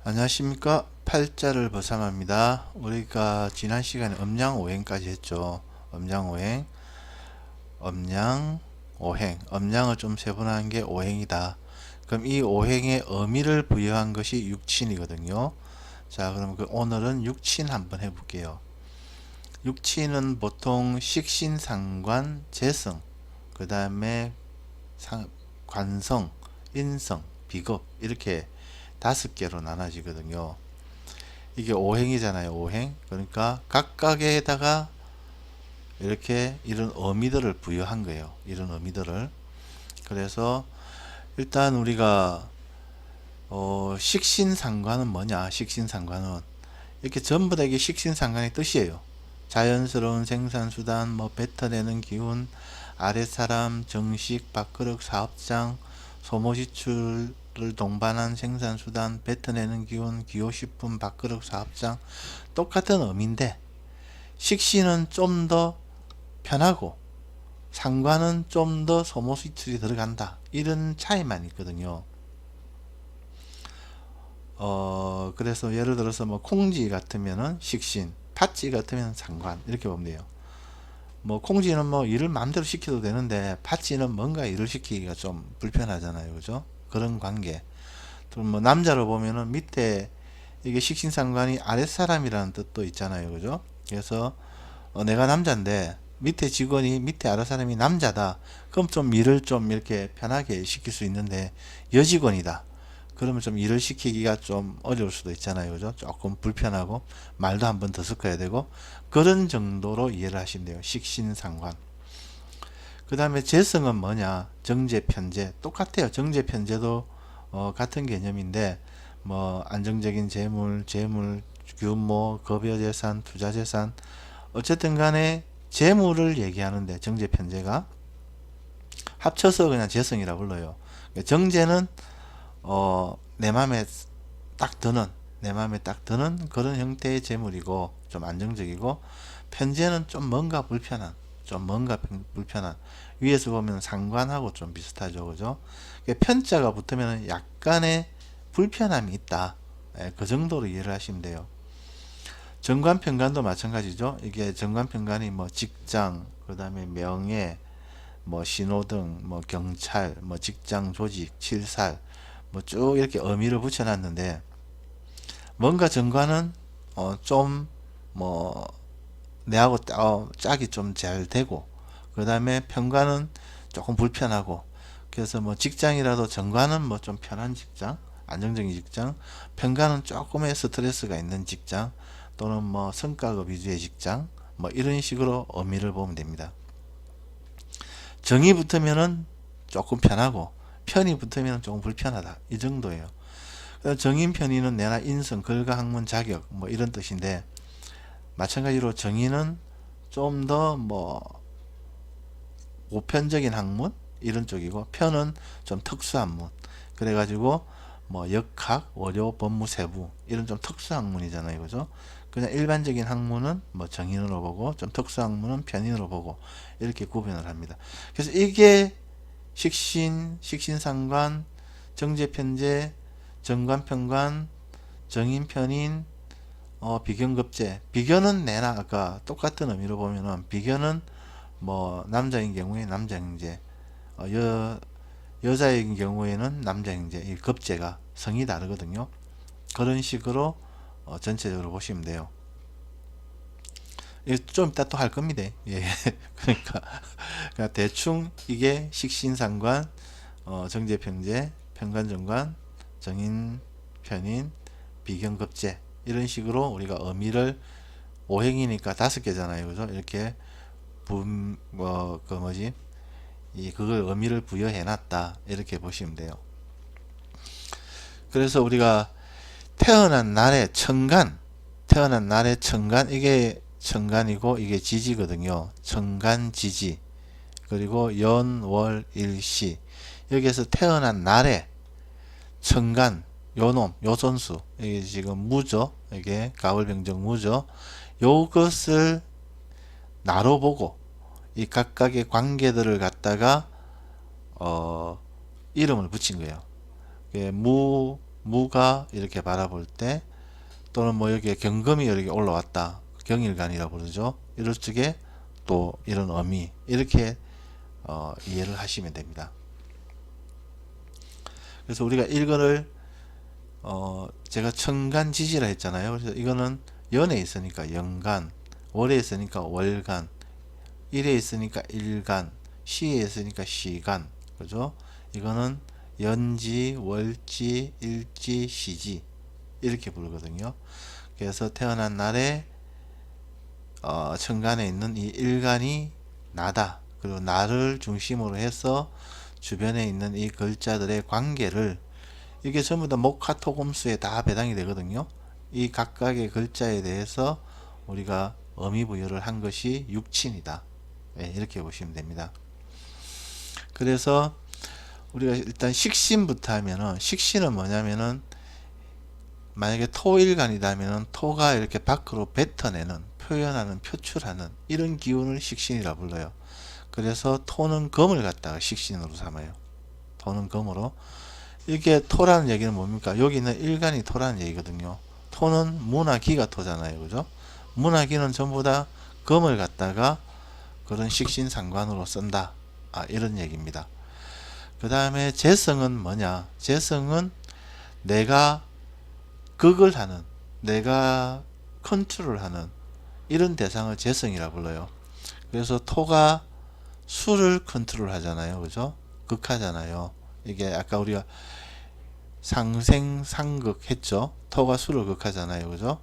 안녕하십니까. 팔자를 벗삼합니다. 우리가 지난 시간에 음양오행까지 했죠. 음양오행, 음양오행, 음양을 좀 세분화한 게 오행이다. 그럼 이 오행의 의미를 부여한 것이 육친이거든요. 자, 그럼 오늘은 육친 한번 해볼게요. 육친은 보통 식신상관, 재성, 그 다음에 관성, 인성, 비겁 이렇게 5개로 나눠지거든요. 이게 오행이잖아요. 오행. 그러니까 각각에다가 이렇게 이런 의미들을 부여한 거예요. 이런 의미들을. 그래서 일단 우리가 식신상관은 뭐냐? 식신상관은 이렇게 전부 다 이게 식신상관의 뜻이에요. 자연스러운 생산수단, 뭐 뱉어내는 기운, 아랫사람, 정식, 밥그릇, 사업장, 소모지출을 동반한 생산수단, 뱉어내는 기운, 기호식품, 밥그릇, 사업장 똑같은 의미인데 식신은 좀 더 편하고 상관은 좀 더 소모지출이 들어간다. 이런 차이만 있거든요. 그래서 예를 들어서 뭐 콩지 같으면은 식신, 팥지 같으면 상관 이렇게 보면 돼요. 뭐 콩지는 뭐 일을 마음대로 시켜도 되는데 팥지는 뭔가 일을 시키기가 좀 불편하잖아요. 그죠? 그런 관계. 또 뭐 남자로 보면은 밑에 이게 식신상관이 아랫사람이라는 뜻도 있잖아요. 그죠? 그래서 내가 남자인데 밑에 직원이 밑에 아랫사람이 남자다. 그럼 좀 일을 좀 이렇게 편하게 시킬 수 있는데 여직원이다. 그러면 좀 일을 시키기가 좀 어려울 수도 있잖아요. 그죠? 조금 불편하고 말도 한 번 더 섞어야 되고 그런 정도로 이해를 하시면 돼요. 식신상관. 그 다음에 재성은 뭐냐? 정제, 편제. 똑같아요. 정제, 편제도 같은 개념인데 뭐 안정적인 재물, 규모, 급여재산, 투자재산 어쨌든 간에 재물을 얘기하는데 정제, 편제가 합쳐서 그냥 재성이라 불러요. 정제는 내 맘에 딱 드는 내 마음에 딱 드는 그런 형태의 재물이고 좀 안정적이고 편제는 좀 뭔가 불편한 위에서 보면 상관하고 좀 비슷하죠. 그죠? 편자가 붙으면 약간의 불편함이 있다. 예, 그 정도로 이해를 하시면 돼요. 정관편관도 마찬가지죠. 이게 정관편관이 뭐 직장, 그 다음에 명예, 뭐 신호등, 뭐 경찰, 뭐 직장 조직, 칠살, 뭐 쭉 이렇게 의미를 붙여놨는데 뭔가 정관은 좀 뭐 내하고 짝이 좀 잘 되고 그 다음에 편관은 조금 불편하고 그래서 뭐 직장이라도 정관은 뭐 좀 편한 직장 안정적인 직장 편관은 조금의 스트레스가 있는 직장 또는 뭐 성과급 위주의 직장 뭐 이런 식으로 의미를 보면 됩니다. 정이 붙으면은 조금 편하고 편이 붙으면 조금 불편하다 이 정도예요. 정인 편의는 내나 인성 글과 학문 자격 뭐 이런 뜻인데 마찬가지로 정의는 좀 더 뭐 보편적인 학문 이런 쪽이고 편은 좀 특수학문 그래가지고 뭐 역학, 월요, 법무, 세부 이런 좀 특수학문이잖아요. 그죠? 그냥 일반적인 학문은 뭐 정인으로 보고 좀 특수학문은 편인으로 보고 이렇게 구분을 합니다. 그래서 이게 식신, 식신상관, 정제편제, 정관편관, 정인편인, 비견급제. 비견은 내나 아까 똑같은 의미로 보면은 비견은 뭐 남자인 경우에 남자형제, 여자인 경우에는 남자형제. 이 급제가 성이 다르거든요. 그런 식으로 전체적으로 보시면 돼요. 좀 이따 또 할 겁니다. 예. 그러니까 대충 이게 식신상관, 정제편제, 편관정관, 정인, 편인, 비견급제 이런 식으로 우리가 의미를 오행이니까 5개잖아요. 그죠? 이렇게 그 뭐지? 그걸 의미를 부여해 놨다. 이렇게 보시면 돼요. 그래서 우리가 태어난 날의 천간, 태어난 날의 천간, 이게 천간이고 이게 지지거든요. 천간 지지. 그리고 연, 월, 일, 시. 여기에서 태어난 날에 천간, 요놈, 요선수. 이게 지금 무죠. 이게 가을병정 무죠. 요것을 나로 보고 이 각각의 관계들을 갖다가 이름을 붙인 거예요. 무, 무가 이렇게 바라볼 때, 또는 뭐 여기에 경금이 이렇게 올라왔다, 경일간이라 부르죠. 이럴 적에 또 이런 어미, 이렇게 이해를 하시면 됩니다. 그래서 우리가 일거를 제가 천간지지라 했잖아요. 그래서 이거는 연에 있으니까 연간, 월에 있으니까 월간, 일에 있으니까 일간, 시에 있으니까 시간, 그죠? 이거는 연지, 월지, 일지, 시지 이렇게 부르거든요. 그래서 태어난 날에 천간에 있는 이 일간이 나다. 그리고 나를 중심으로 해서 주변에 있는 이 글자들의 관계를, 이게 전부 다 목화토금수에 다 배당이 되거든요. 이 각각의 글자에 대해서 우리가 의미부여를 한 것이 육친이다. 네, 이렇게 보시면 됩니다. 그래서 우리가 일단 식신부터 하면은, 식신은 뭐냐면은 만약에 토일간이라면은 토가 이렇게 밖으로 뱉어내는, 표현하는, 표출하는 이런 기운을 식신이라 불러요. 그래서 토는 금을 갖다가 식신으로 삼아요. 토는 금으로. 이게 토라는 얘기는 뭡니까? 여기는 일간이 토라는 얘기거든요. 토는 무나 기가 토잖아요. 그죠? 무나 기는 전부 다 금을 갖다가 그런 식신상관으로 쓴다. 이런 얘기입니다. 그 다음에 재성은 뭐냐? 재성은 내가 극을 하는, 내가 컨트롤하는 이런 대상을 재성이라 불러요. 그래서 토가 수를 컨트롤 하잖아요. 그죠? 극하잖아요. 이게 아까 우리가 상생상극 했죠. 토가 수를 극하잖아요. 그죠?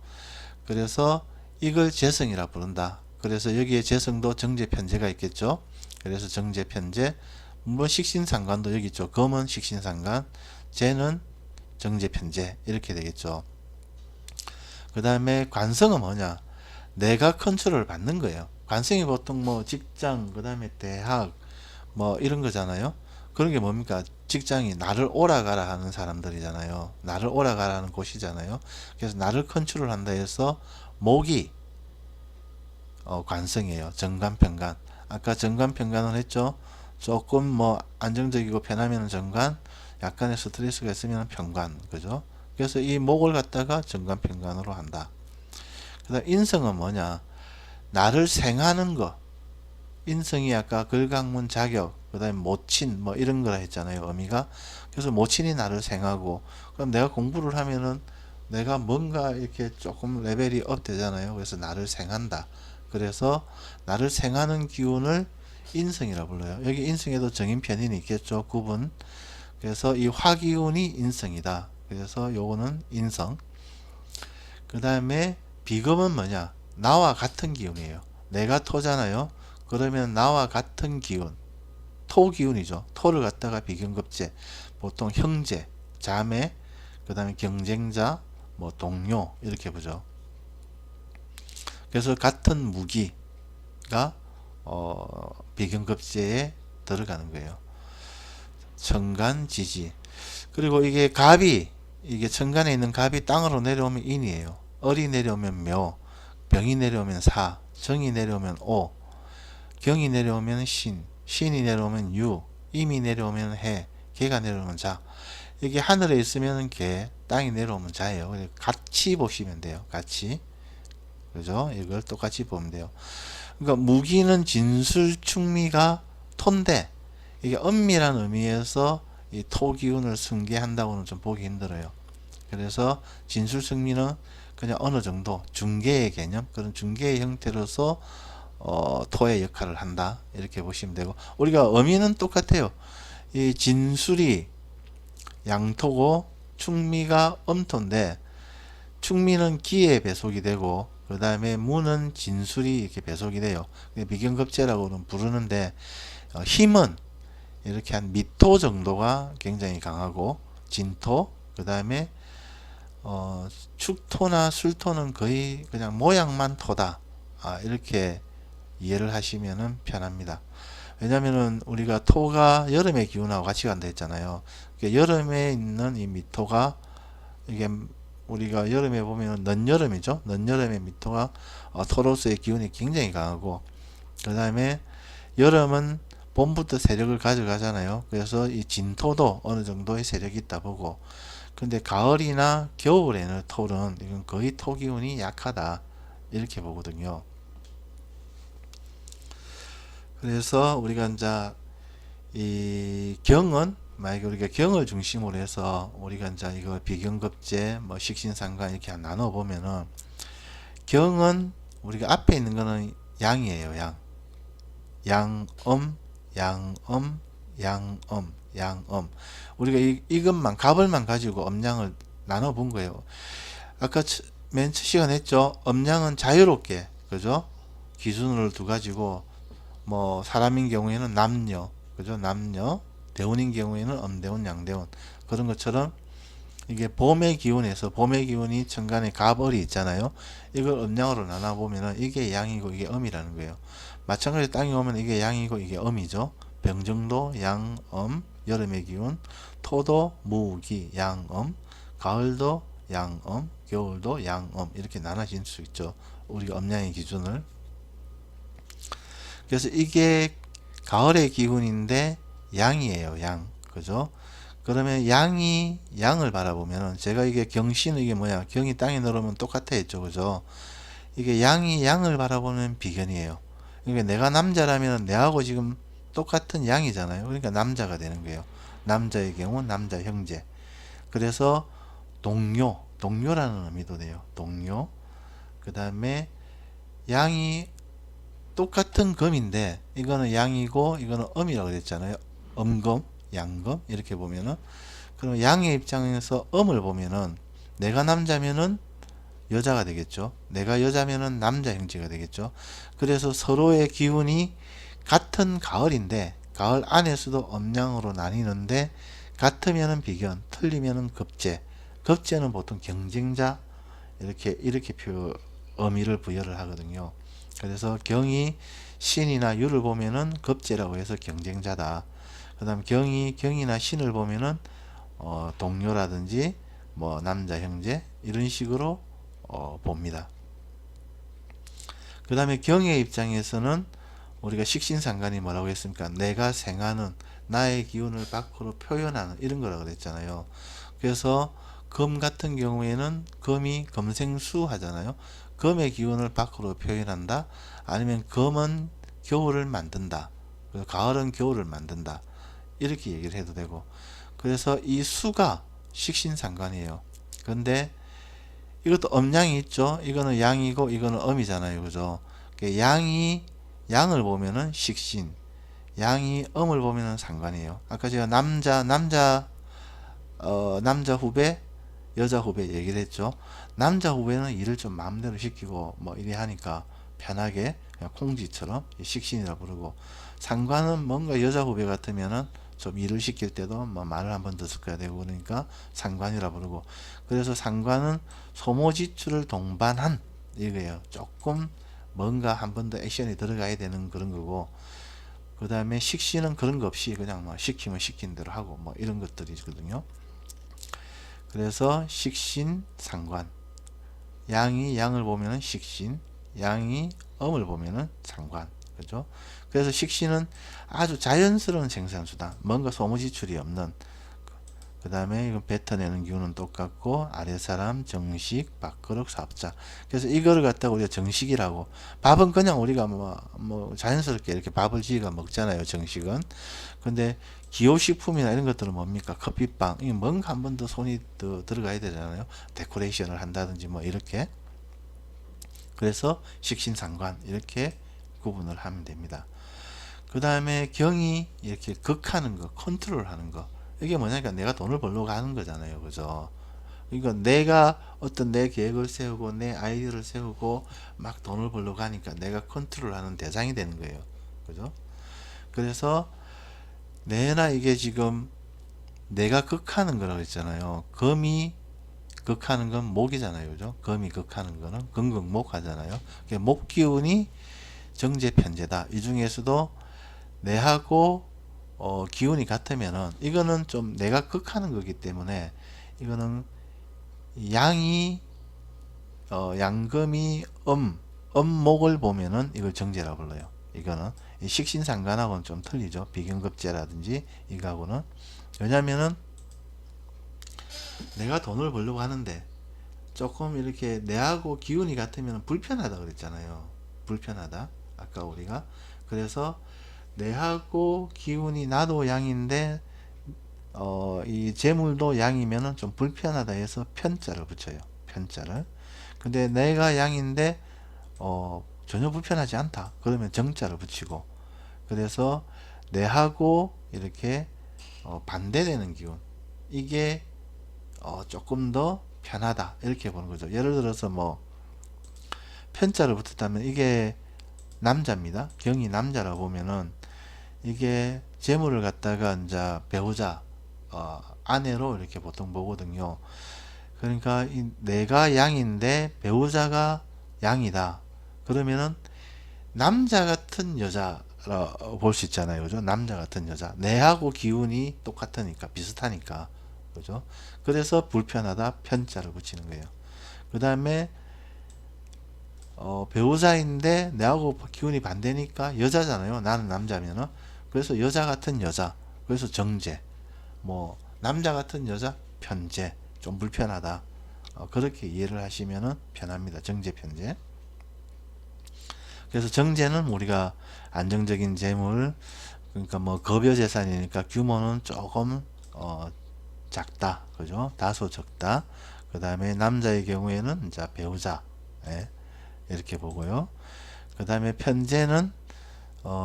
그래서 이걸 재성이라 부른다. 그래서 여기에 재성도 정제편제가 있겠죠. 그래서 정제편제, 뭐 식신상관도 여기 있죠. 금은 식신상관, 재는 정제편제 이렇게 되겠죠. 그 다음에 관성은 뭐냐? 내가 컨트롤 받는 거예요. 관성이 보통 뭐 직장, 그 다음에 대학 뭐 이런 거잖아요. 그런 게 뭡니까? 직장이 나를 오라가라 하는 사람들이잖아요. 나를 오라가라 하는 곳이잖아요. 그래서 나를 컨트롤 한다 해서 목이 관성이에요. 정관편관. 아까 정관편관을 했죠. 조금 뭐 안정적이고 편하면 정관, 약간의 스트레스가 있으면 편관, 그죠? 그래서 이 목을 갖다가 정관편관으로 한다. 그다음 인성은 뭐냐? 나를 생하는 거. 인성이 아까 글강문 자격, 그 다음에 모친 뭐 이런 거라 했잖아요. 의미가. 그래서 모친이 나를 생하고, 그럼 내가 공부를 하면은 내가 뭔가 이렇게 조금 레벨이 업 되잖아요. 그래서 나를 생한다. 그래서 나를 생하는 기운을 인성이라 불러요. 여기 인성에도 정인편인이 있겠죠. 구분. 그래서 이 화기운이 인성이다. 그래서 요거는 인성. 그 다음에 비금은 뭐냐? 나와 같은 기운이에요. 내가 토잖아요. 그러면 나와 같은 기운, 토 기운이죠. 토를 갖다가 비경급제, 보통 형제, 자매, 그 다음에 경쟁자, 뭐 동료 이렇게 보죠. 그래서 같은 무기가 비경급제에 들어가는 거예요. 천간지지. 그리고 이게 갑이, 이게 천간에 있는 갑이 땅으로 내려오면 인이에요. 을이 내려오면 묘, 병이 내려오면 사, 정이 내려오면 오, 경이 내려오면 신, 신이 내려오면 유, 임이 내려오면 해, 개가 내려오면 자. 이게 하늘에 있으면 개, 땅이 내려오면 자예요. 같이 보시면 돼요. 같이. 그죠? 이걸 똑같이 보면 돼요. 그러니까 무기는 진술충미가 토인데, 이게 엄밀한 의미에서 이 토 기운을 승계한다고는 좀 보기 힘들어요. 그래서 진술승리는 그냥 어느 정도 중개의 개념, 그런 중개의 형태로서 토의 역할을 한다 이렇게 보시면 되고, 우리가 의미는 똑같아요. 이 진술이 양토고 충미가 음토인데, 충미는 기에 배속이 되고 그 다음에 무는 진술이 이렇게 배속이 돼요. 비경급제라고는 부르는데, 힘은 이렇게 한 미토 정도가 굉장히 강하고, 진토, 그 다음에 축토나 술토는 거의 그냥 모양만 토다. 이렇게 이해를 하시면 편합니다. 왜냐면은 우리가 토가 여름의 기운하고 같이 간다 했잖아요. 여름에 있는 이 미토가, 이게 우리가 여름에 보면 늦여름이죠. 늦여름의 미토가 토로서의 기운이 굉장히 강하고, 그 다음에 여름은 봄부터 세력을 가져가잖아요. 그래서 이 진토도 어느 정도의 세력이 있다 보고, 근데 가을이나 겨울에는 토는 이건 거의 토 기운이 약하다 이렇게 보거든요. 그래서 우리가 이제 이 경은 만약에 우리가 경을 중심으로 해서 우리가 이제 이거 비경급제 뭐 식신상관 이렇게 나눠 보면은 경은 우리가 앞에 있는 거는 양이에요. 양음 양음 양음 양음 우리가 이것만 갑을만 가지고 음양을 나눠 본 거예요. 아까 맨 첫 시간 했죠. 음양은 자유롭게 그죠? 기준을 두 가지고 뭐 사람인 경우에는 남녀 그죠? 남녀 대운인 경우에는 음대운 양대운 그런 것처럼 이게 봄의 기운에서 봄의 기운이 천간에 갑을이 있잖아요. 이걸 음양으로 나눠 보면은 이게 양이고 이게 음이라는 거예요. 마찬가지로 땅이 오면 이게 양이고 이게 음이죠. 병정도 양음 여름의 기운, 토도 무기 양음, 가을도 양음, 겨울도 양음 이렇게 나눠질 수 있죠. 우리가 음양의 기준을. 그래서 이게 가을의 기운인데 양이에요. 양. 그죠? 그러면 양을 바라보면 제가 이게 경신은 이게 뭐야? 경이 땅에 내려오면 똑같아 했죠. 그죠? 이게 양을 바라보는 비견이에요. 그러니까 내가 남자라면 내하고 지금 똑같은 양이잖아요. 그러니까 남자가 되는 거예요. 남자의 경우 남자 형제. 그래서 동료라는 의미도 돼요. 동료. 그 다음에 양이 똑같은 금인데 이거는 양이고 이거는 음이라고 그랬잖아요. 음금, 양금 이렇게 보면은 그럼 양의 입장에서 음을 보면은 내가 남자면은 여자가 되겠죠. 내가 여자면은 남자 형제가 되겠죠. 그래서 서로의 기운이 같은 가을인데 가을 안에서도 음양으로 나뉘는데 같으면은 비견, 틀리면은 급제. 급제는 보통 경쟁자 이렇게 의미를 부여를 하거든요. 그래서 경이 신이나 유를 보면은 급제라고 해서 경쟁자다. 그다음 경이나 신을 보면은 동료라든지 뭐 남자 형제 이런 식으로 봅니다. 그 다음에 경의 입장에서는 우리가 식신상관이 뭐라고 했습니까? 내가 생하는 나의 기운을 밖으로 표현하는 이런 거라고 그랬잖아요. 그래서 금 같은 경우에는 금이 금생수 하잖아요. 금의 기운을 밖으로 표현한다. 아니면 금은 겨울을 만든다. 가을은 겨울을 만든다. 이렇게 얘기를 해도 되고. 그래서 이 수가 식신상관이에요. 근데 이것도 음양이 있죠. 이거는 양이고 이거는 음이잖아요. 그죠? 양을 보면은 식신, 양이 음을 보면은 상관이에요. 아까 제가 남자 후배, 여자 후배 얘기를 했죠. 남자 후배는 일을 좀 마음대로 시키고 뭐 이래 하니까 편하게 그냥 콩쥐처럼 식신이라 부르고, 상관은 뭔가 여자 후배 같으면은 좀 일을 시킬 때도 뭐 말을 한번 더 섞어야 되고 그러니까 상관이라 부르고, 그래서 상관은 소모지출을 동반한 이거예요. 조금 뭔가 한 번 더 액션이 들어가야 되는 그런 거고, 그 다음에 식신은 그런 거 없이 그냥 뭐 시키면 시킨 대로 하고 뭐 이런 것들이거든요. 그래서 식신 상관, 양을 보면은 식신, 양이 음을 보면은 상관. 그죠? 그래서 식신은 아주 자연스러운 생산수다. 뭔가 소모지출이 없는. 그 다음에 이거 뱉어내는 기운은 똑같고, 아랫사람, 정식, 밥그릇, 사업자. 그래서 이거를 갖다가 우리가 정식이라고. 밥은 그냥 우리가 뭐 자연스럽게 이렇게 밥을 지어가 먹잖아요. 정식은. 근데 기호식품이나 이런 것들은 뭡니까? 커피빵. 이게 뭔가 한 번 더 손이 더 들어가야 되잖아요. 데코레이션을 한다든지 뭐 이렇게. 그래서 식신상관 이렇게 구분을 하면 됩니다. 그 다음에 경이 이렇게 극하는 거, 컨트롤하는 거. 이게 뭐냐니까 내가 돈을 벌려고 하는 거잖아요. 그죠? 그러니까 내가 어떤 내 계획을 세우고 내 아이디어를 세우고 막 돈을 벌려고 하니까 내가 컨트롤하는 대상이 되는 거예요. 그죠? 그래서 내나 이게 지금 내가 극하는 거라고 했잖아요. 금이 극하는 건 목이잖아요. 그죠? 금이 극하는 거는 금극목 하잖아요. 목 기운이 정제 편제다. 이 중에서도 내하고 기운이 같으면은 이거는 좀 내가 극하는 거기 때문에 이거는 양이 양금이 음목을 보면은 이걸 정제라고 불러요. 이거는 식신상관하고는 좀 틀리죠. 비경급제라든지 이거하고는. 왜냐면은 내가 돈을 벌려고 하는데 조금 이렇게 내하고 기운이 같으면 불편하다 그랬잖아요. 불편하다. 아까 우리가. 그래서 내하고 기운이 나도 양인데 이 재물도 양이면은 좀 불편하다 해서 편자를 붙여요. 편자를. 근데 내가 양인데 전혀 불편하지 않다. 그러면 정자를 붙이고. 그래서 내하고 이렇게 반대되는 기운. 이게 조금 더 편하다. 이렇게 보는 거죠. 예를 들어서 뭐 편자를 붙였다면 이게 남자입니다. 경이 남자라고 보면은 이게 재물을 갖다가 이제 배우자 아내로 이렇게 보통 보거든요. 그러니까 내가 양인데 배우자가 양이다. 그러면은 남자 같은 여자라 볼 수 있잖아요. 그죠? 남자 같은 여자. 내하고 기운이 똑같으니까 비슷하니까. 그죠? 그래서 불편하다 편자를 붙이는 거예요. 그 다음에 배우자인데 내하고 기운이 반대니까 여자잖아요. 나는 남자면은. 그래서 여자 같은 여자. 그래서 정제. 뭐 남자 같은 여자 편제. 좀 불편하다. 그렇게 이해를 하시면은 편합니다. 정제 편제. 그래서 정제는 우리가 안정적인 재물, 그러니까 뭐 급여 재산이니까 규모는 조금 작다. 그죠? 다소 적다. 그 다음에 남자의 경우에는 이제 배우자. 예, 이렇게 보고요. 그 다음에 편제는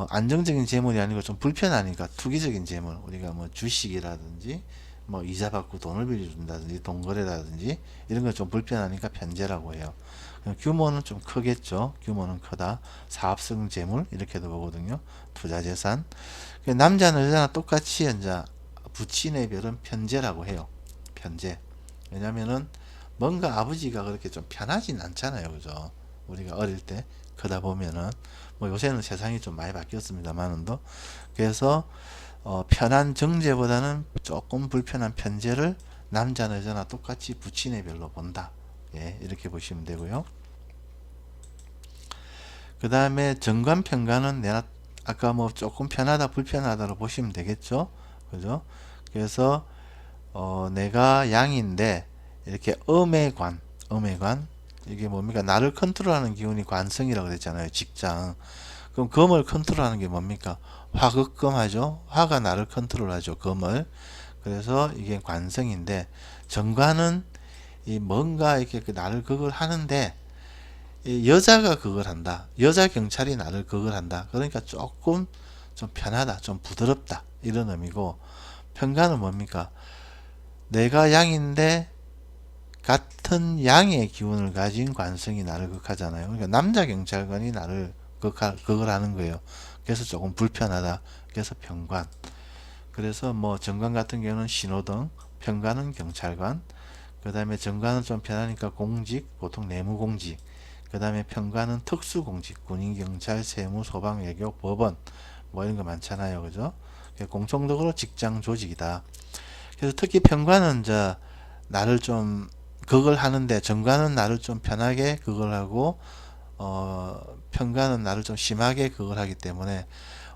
안정적인 재물이 아니고 좀 불편하니까 투기적인 재물, 우리가 뭐 주식이라든지 뭐 이자 받고 돈을 빌려준다든지 동거래라든지 이런 거 좀 불편하니까 편제라고 해요. 규모는 좀 크겠죠. 규모는 크다. 사업성 재물 이렇게도 보거든요. 투자재산. 남자는 여자나 똑같이 이제 부친의 별은 편제라고 해요. 편제. 왜냐면은 뭔가 아버지가 그렇게 좀 편하진 않잖아요. 그죠? 우리가 어릴 때 크다 보면은 뭐 요새는 세상이 좀 많이 바뀌었습니다만은도 그래서 편한 정제보다는 조금 불편한 편제를 남자나 여자나 똑같이 부친의 별로 본다. 예, 이렇게 보시면 되고요. 그 다음에 정관 편관은 내가 아까 뭐 조금 편하다 불편하다로 보시면 되겠죠. 그죠? 그래서 내가 양인데 이렇게 음의 관 이게 뭡니까? 나를 컨트롤하는 기운이 관성이라고 그랬잖아요. 직장. 그럼 금을 컨트롤하는 게 뭡니까? 화극금 하죠. 화가 나를 컨트롤하죠. 금을. 그래서 이게 관성인데 정관은 이 뭔가 이렇게 나를 그걸 하는데 이 여자가 그걸 한다. 여자 경찰이 나를 그걸 한다. 그러니까 조금 좀 편하다. 좀 부드럽다. 이런 의미고 편관은 뭡니까? 내가 양인데 같은 양의 기운을 가진 관성이 나를 극하잖아요. 그러니까 남자 경찰관이 나를 그걸 하는 거예요. 그래서 조금 불편하다. 그래서 편관. 그래서 뭐 정관 같은 경우는 신호등, 편관은 경찰관, 그 다음에 정관은 좀 편하니까 공직, 보통 내무공직, 그 다음에 편관은 특수공직, 군인, 경찰, 세무, 소방, 외교, 법원, 뭐 이런 거 많잖아요. 그죠? 공통적으로 직장 조직이다. 그래서 특히 편관은 이제 나를 좀 그걸 하는데 정관은 나를 좀 편하게 그걸 하고 편관은 나를 좀 심하게 그걸 하기 때문에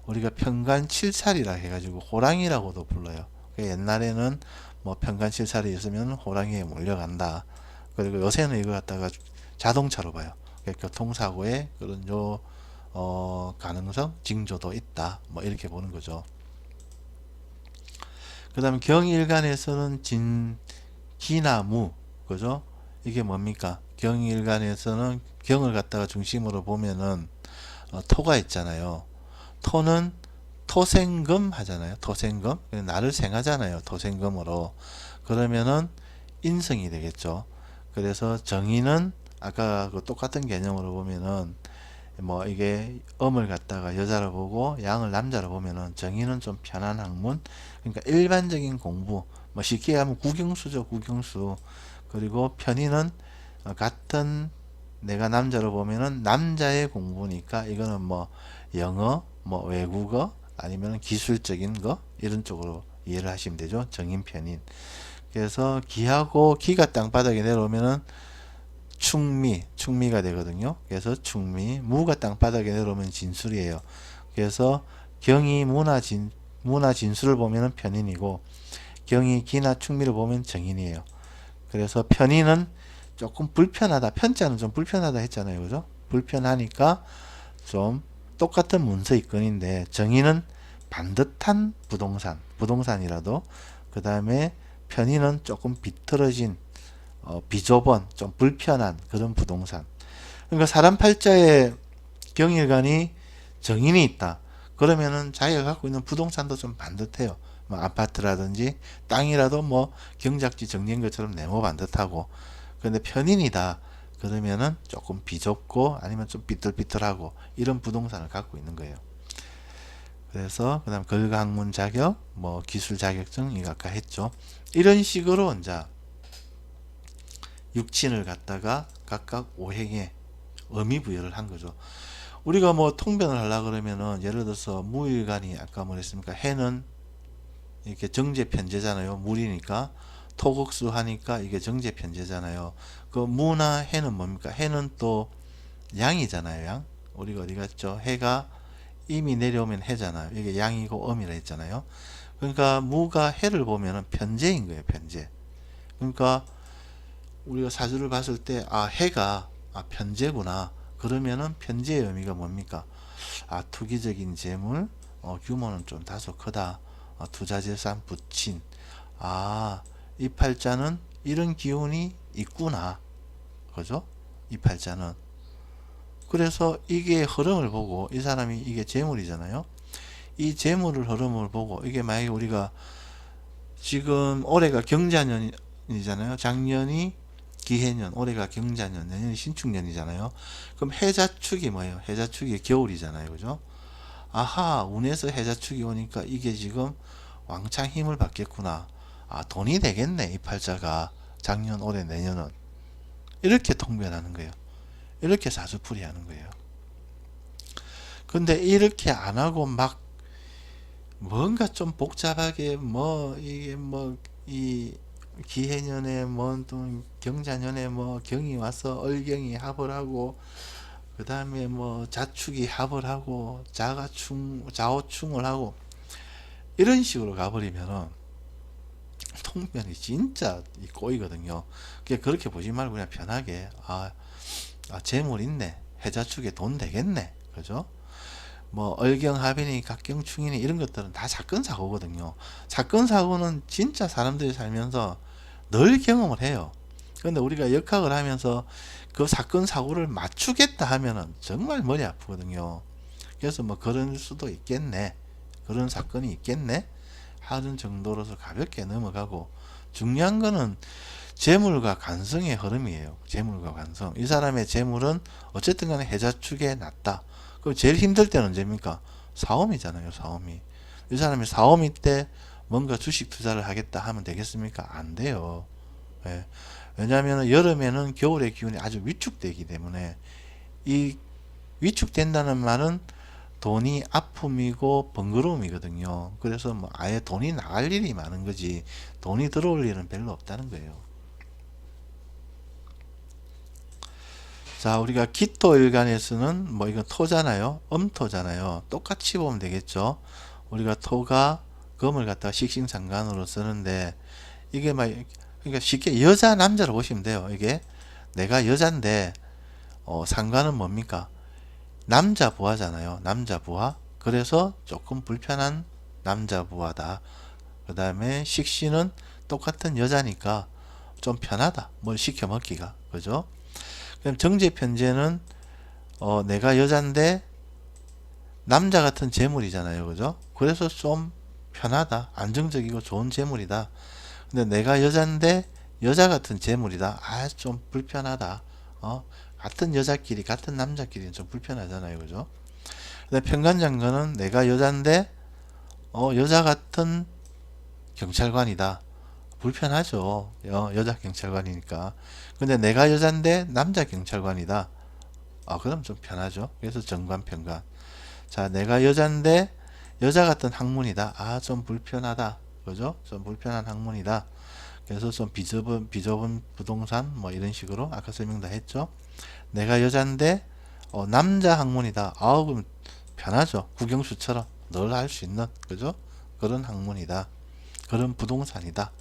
우리가 편관 칠살이라 해가지고 호랑이라고도 불러요. 옛날에는 뭐 편관 칠살이 있으면 호랑이에 몰려간다. 그리고 요새는 이거 갖다가 자동차로 봐요. 교통사고에 그런 가능성, 징조도 있다. 뭐 이렇게 보는 거죠. 그 다음에 경일간에서는 기나 무, 그죠? 이게 뭡니까? 경일간에서는 경을 갖다가 중심으로 보면은 토가 있잖아요. 토는 토생금 하잖아요. 토생금. 나를 생하잖아요. 토생금으로. 그러면은 인성이 되겠죠. 그래서 정의는 아까 그 똑같은 개념으로 보면은 뭐 이게 음을 갖다가 여자로 보고 양을 남자로 보면은 정의는 좀 편한 학문. 그러니까 일반적인 공부. 뭐 쉽게 하면 국영수죠. 국영수. 그리고 편의는 같은 내가 남자로 보면은 남자의 공부니까 이거는 뭐 영어, 뭐 외국어 아니면 기술적인 거 이런 쪽으로 이해를 하시면 되죠. 정인 편인. 그래서 기하고 기가 땅바닥에 내려오면은 충미가 되거든요. 그래서 충미, 무가 땅바닥에 내려오면 진술이에요. 그래서 경이 무나 진술을 보면은 편인이고 경이 기나 충미를 보면 정인이에요. 그래서 편의는 조금 불편하다. 편자는 좀 불편하다 했잖아요. 그죠? 불편하니까 좀 똑같은 문서입건인데 정의는 반듯한 부동산, 부동산이라도 그 다음에 편의는 조금 비틀어진 비좁은 좀 불편한 그런 부동산. 그러니까 사람 팔자에 경일간이 정인이 있다. 그러면은 자기가 갖고 있는 부동산도 좀 반듯해요. 뭐 아파트라든지 땅이라도 뭐 경작지 정리한 것처럼 네모 반듯하고. 그런데 편인이다. 그러면은 조금 비좁고 아니면 좀 삐뚤삐뚤하고 이런 부동산을 갖고 있는 거예요. 그래서 그다음 걸학문 자격, 뭐 기술 자격증 이거 아까 했죠. 이런 식으로 이제 육친을 갖다가 각각 5행에 의미 부여를 한 거죠. 우리가 뭐 통변을 하려 그러면은 예를 들어서 무일간이 아까 뭐랬습니까? 해는 이렇게 정제 편제잖아요. 물이니까 토국수 하니까 이게 정제 편제잖아요. 그 무나 해는 뭡니까? 해는 또 양이잖아요. 양. 우리가 어디 갔죠? 해가 임이 내려오면 해잖아요. 이게 양이고 음이라 했잖아요. 그러니까 무가 해를 보면은 편제인 거예요. 편제. 그러니까 우리가 사주를 봤을 때 해가 편제구나. 그러면은 편제의 의미가 뭡니까? 투기적인 재물, 규모는 좀 다소 크다. 투자재산 부친. 이 팔자는 이런 기운이 있구나. 그죠? 이 팔자는. 그래서 이게 흐름을 보고 이 사람이 이게 재물이잖아요. 이 재물을 흐름을 보고 이게 만약에 우리가 지금 올해가 경자년이잖아요. 작년이 기해년, 올해가 경자년, 내년이 신축년이잖아요. 그럼 해자축이 뭐예요? 해자축이 겨울이잖아요. 그죠? 운에서 해자축이 오니까 이게 지금 왕창 힘을 받겠구나. 돈이 되겠네. 이 팔자가 작년, 올해, 내년은. 이렇게 통변하는 거예요. 이렇게 사주풀이 하는 거예요. 근데 이렇게 안 하고 막 뭔가 좀 복잡하게 이게 이 기해년에 또 경자년에 경이 와서 얼경이 합을 하고 그 다음에 자축이 합을 하고 좌호충을 하고 이런 식으로 가버리면은 통변이 진짜 꼬이거든요. 그렇게 보지 말고 그냥 편하게 재물 있네. 해자축에 돈 되겠네. 그죠? 얼경합이니 각경충이니 이런 것들은 다 사건 사고거든요. 사건 사고는 진짜 사람들이 살면서 늘 경험을 해요. 그런데 우리가 역학을 하면서 그 사건 사고를 맞추겠다 하면은 정말 머리 아프거든요. 그래서 그런 수도 있겠네. 그런 사건이 있겠네. 하는 정도로서 가볍게 넘어가고 중요한 거는 재물과 관성의 흐름이에요. 재물과 관성. 이 사람의 재물은 어쨌든 간에 해자축에 났다. 그럼 제일 힘들 때는 언제입니까? 사오미잖아요. 사오미. 이 사람이 사오미 때 뭔가 주식 투자를 하겠다 하면 되겠습니까? 안 돼요. 예. 왜냐하면 여름에는 겨울의 기운이 아주 위축되기 때문에 이 위축된다는 말은 돈이 아픔이고 번거로움이거든요. 그래서 아예 돈이 나갈 일이 많은 거지 돈이 들어올 일은 별로 없다는 거예요. 자, 우리가 기토일간에서는 이건 토잖아요. 음토잖아요. 똑같이 보면 되겠죠. 우리가 토가 금을 갖다가 식신상간으로 쓰는데 이게 그러니까 쉽게 여자 남자로 보시면 돼요. 이게 내가 여잔데 상관은 뭡니까? 남자 부하잖아요. 남자 부하. 그래서 조금 불편한 남자 부하다. 그 다음에 식신은 똑같은 여자니까 좀 편하다. 뭘 시켜 먹기가. 그죠? 그럼 정제 편제는 내가 여잔데 남자 같은 재물이잖아요. 그죠? 그래서 좀 편하다. 안정적이고 좋은 재물이다. 근데 내가 여잔데 여자 같은 재물이다. 좀 불편하다. 같은 여자끼리 같은 남자끼리는 좀 불편하잖아요. 그죠? 근데 편관장관은 내가 여잔데 여자 같은 경찰관이다. 불편하죠. 여자 경찰관이니까. 근데 내가 여잔데 남자 경찰관이다. 그럼 좀 편하죠. 그래서 정관 편관. 자, 내가 여잔데 여자 같은 학문이다. 좀 불편하다. 그죠? 좀 불편한 학문이다. 그래서 좀 비좁은 부동산 이런 식으로 아까 설명 다 했죠. 내가 여잔데 남자 학문이다. 그럼 편하죠. 국영수처럼 늘 할 수 있는 그죠? 그런 학문이다. 그런 부동산이다.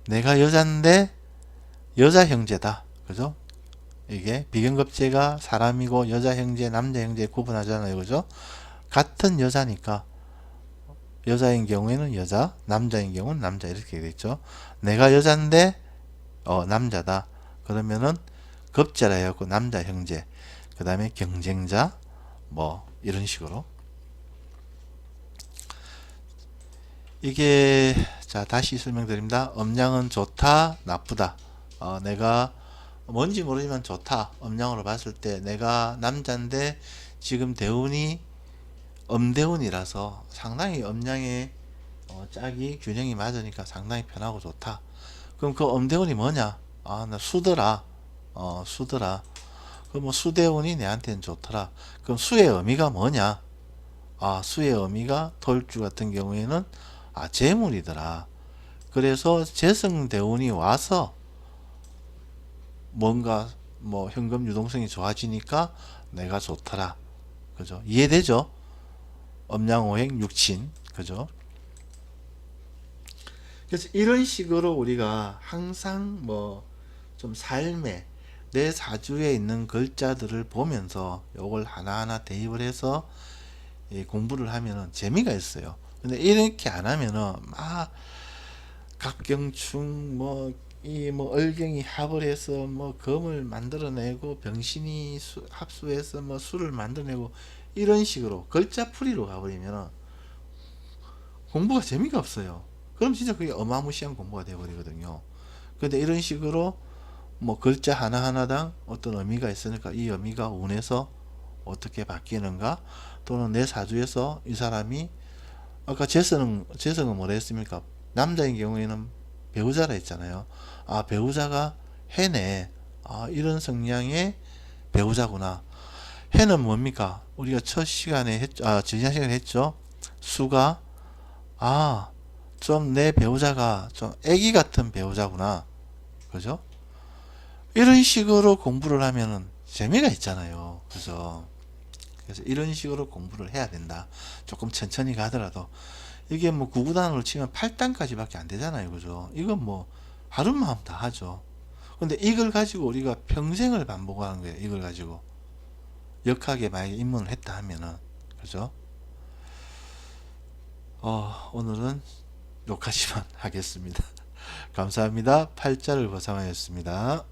내가 여잔데 여자 형제다. 그죠? 이게 비경급제가 사람이고 여자 형제, 남자 형제 구분하잖아요. 그죠? 같은 여자니까 여자인 경우에는 여자, 남자인 경우는 남자 이렇게 되겠죠. 내가 여잔데 남자다. 그러면은 급제라 해갖고 남자 형제, 그 다음에 경쟁자 뭐 이런 식으로. 이게 자 다시 설명드립니다. 음양은 좋다, 나쁘다. 내가 뭔지 모르지만 좋다. 음양으로 봤을 때 내가 남자인데 지금 대운이 음대운이라서 상당히 음양의 짝이 균형이 맞으니까 상당히 편하고 좋다. 그럼 그 음대운이 뭐냐? 나 수더라. 수더라. 그럼 뭐 수대운이 내한테는 좋더라. 그럼 수의 의미가 뭐냐? 수의 의미가 토일주 같은 경우에는 재물이더라. 그래서 재성대운이 와서 뭔가 뭐 현금 유동성이 좋아지니까 내가 좋더라. 그죠? 이해되죠? 음양오행 육친. 그죠? 그래서 이런 식으로 우리가 항상 뭐 좀 삶에 내 사주에 있는 글자들을 보면서 요걸 하나하나 대입을 해서 공부를 하면은 재미가 있어요. 근데 이렇게 안 하면은 막 각경충 뭐 이 뭐 얼경이 합을 해서 뭐 금을 만들어내고 병신이 합수해서 뭐 수를 만들어내고 이런 식으로 글자풀이로 가버리면 공부가 재미가 없어요. 그럼 진짜 그게 어마무시한 공부가 되어버리거든요. 근데 이런 식으로 뭐 글자 하나하나당 어떤 의미가 있으니까 이 의미가 운에서 어떻게 바뀌는가, 또는 내 사주에서 이 사람이 아까 재성은 뭐라 했습니까? 남자인 경우에는 배우자라 했잖아요. 배우자가 해네. 이런 성향의 배우자구나. 해는 뭡니까? 우리가 첫 시간에 했죠. 지난 시간에 했죠. 수가 좀 내 배우자가 좀 애기 같은 배우자구나. 그죠? 이런 식으로 공부를 하면은 재미가 있잖아요. 그래서 이런 식으로 공부를 해야 된다. 조금 천천히 가더라도 이게 뭐 구구단으로 치면 8단까지밖에 안 되잖아요. 그죠? 이건 뭐 하루마음 다 하죠. 근데 이걸 가지고 우리가 평생을 반복하는 거예요. 이걸 가지고 역학에 만약에 입문을 했다 하면은. 그죠? 오늘은 여기까지만 하겠습니다. 감사합니다. 팔자를 보상하였습니다.